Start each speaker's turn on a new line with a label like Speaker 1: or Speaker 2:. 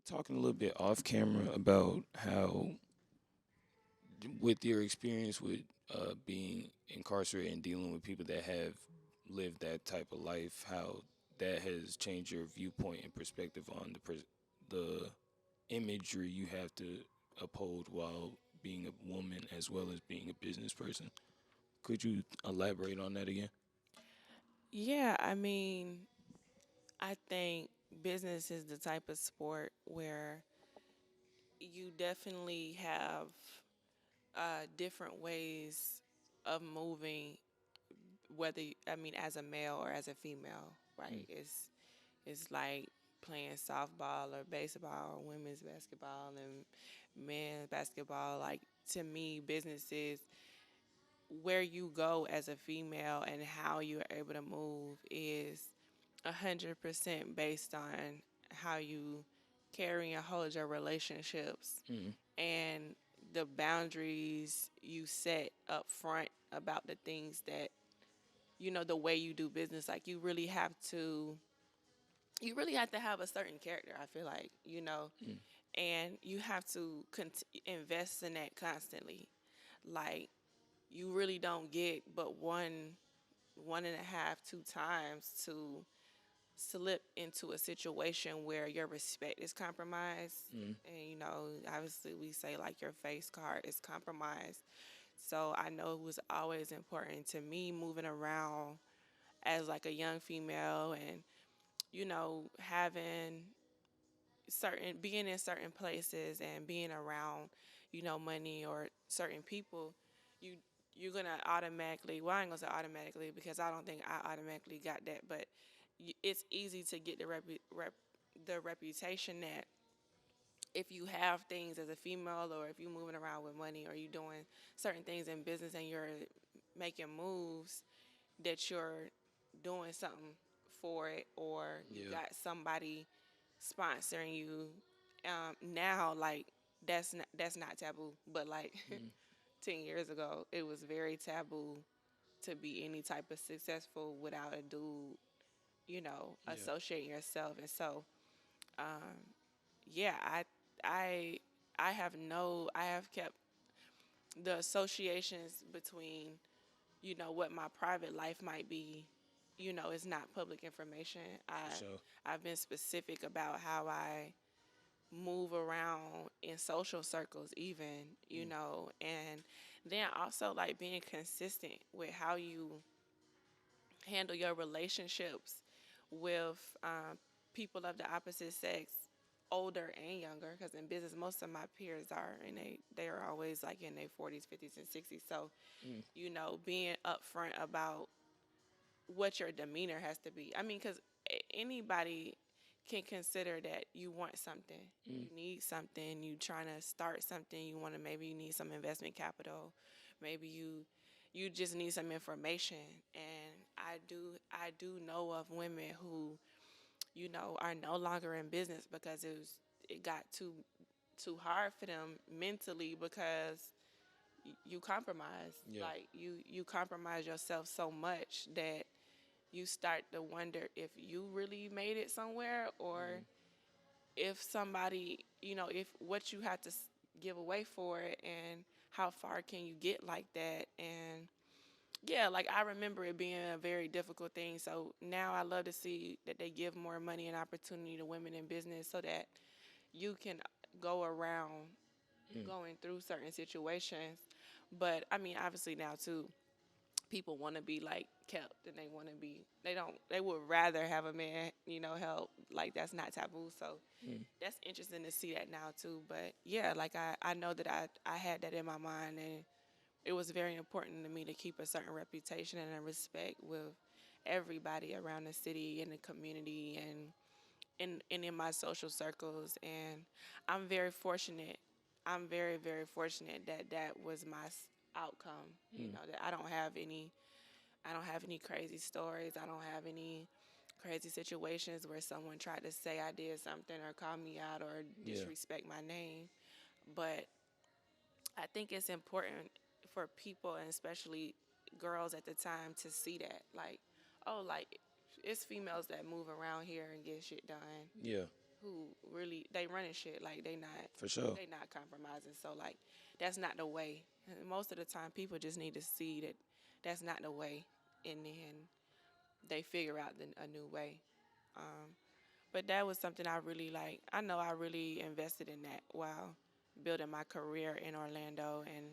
Speaker 1: talking a little bit off camera about how, with your experience with being incarcerated and dealing with people that have lived that type of life, how that has changed your viewpoint and perspective on the imagery you have to uphold while being a woman as well as being a business person. Could you elaborate on that again?
Speaker 2: Yeah, I mean, I think business is the type of sport where you definitely have different ways of moving, I mean, as a male or as a female,
Speaker 1: Mm,
Speaker 2: right? It's like playing softball or baseball or women's basketball and men's basketball. Like, to me, business is where you go as a female and how you're able to move is 100% based on how you carry and hold your relationships
Speaker 1: mm,
Speaker 2: and the boundaries you set up front about the things that the way you do business. Like, you really have to have a certain character, I feel like,
Speaker 1: mm.
Speaker 2: and you have to invest in that constantly. Like, you really don't get but one and a half, two times to slip into a situation where your respect is compromised.
Speaker 1: Mm.
Speaker 2: And, obviously we say like your face card is compromised. So I know it was always important to me moving around as like a young female and, having being in certain places and being around, money or certain people, you you're gonna automatically, well, I ain't gonna say automatically because I don't think I automatically got that, but it's easy to get the reputation that if you have things as a female or if you're moving around with money or you doing certain things in business and you're making moves, that you're doing something for it or you
Speaker 1: Yeah.
Speaker 2: got somebody sponsoring you. Now, like, that's not taboo, but like
Speaker 1: Mm.
Speaker 2: 10 years ago it was very taboo to be any type of successful without a dude,
Speaker 1: Yeah.
Speaker 2: associating yourself. And so, yeah, I I have kept the associations between, what my private life might be, is not public information.
Speaker 1: For sure.
Speaker 2: I've been specific about how I move around in social circles even,
Speaker 1: Mm.
Speaker 2: and then also like being consistent with how you handle your relationships with people of the opposite sex, older and younger. Because in business, most of my peers are, and they are always like in their 40s, 50s, and 60s. So,
Speaker 1: Mm.
Speaker 2: being upfront about what your demeanor has to be. I mean, because anybody can consider that you want something,
Speaker 1: Mm.
Speaker 2: you need something, you trying to start something, maybe you need some investment capital, maybe you just need some information. And I do know of women who, are no longer in business because it got too hard for them mentally because you compromise.
Speaker 1: Yeah.
Speaker 2: Like, you compromise yourself so much that you start to wonder if you really made it somewhere, or
Speaker 1: Mm.
Speaker 2: if somebody, if what you had to give away for it, and how far can you get like that. And yeah, like, I remember it being a very difficult thing. So now I love to see that they give more money and opportunity to women in business so that you can go around
Speaker 1: Mm.
Speaker 2: going through certain situations. But I mean, obviously now too, people want to be like kept, and they would rather have a man, help. Like, that's not taboo. So
Speaker 1: Mm.
Speaker 2: that's interesting to see that now too. But yeah, like, I know that I had that in my mind, and it was very important to me to keep a certain reputation and a respect with everybody around the city and the community and in my social circles. And I'm very fortunate. I'm very, very fortunate that that was my outcome.
Speaker 1: Mm.
Speaker 2: That I don't have any crazy stories. I don't have any crazy situations where someone tried to say I did something or call me out or
Speaker 1: Yeah.
Speaker 2: disrespect my name. But I think it's important for people, and especially girls at the time, to see that. Like, oh, like, it's females that move around here and get shit done,
Speaker 1: Yeah.
Speaker 2: who really they running shit. Like
Speaker 1: For sure.
Speaker 2: they not compromising. So like that's not the way. And most of the time, people just need to see that that's not the way, and then they figure out a new way. Um, but that was something I really I know I really invested in that while building my career in Orlando, and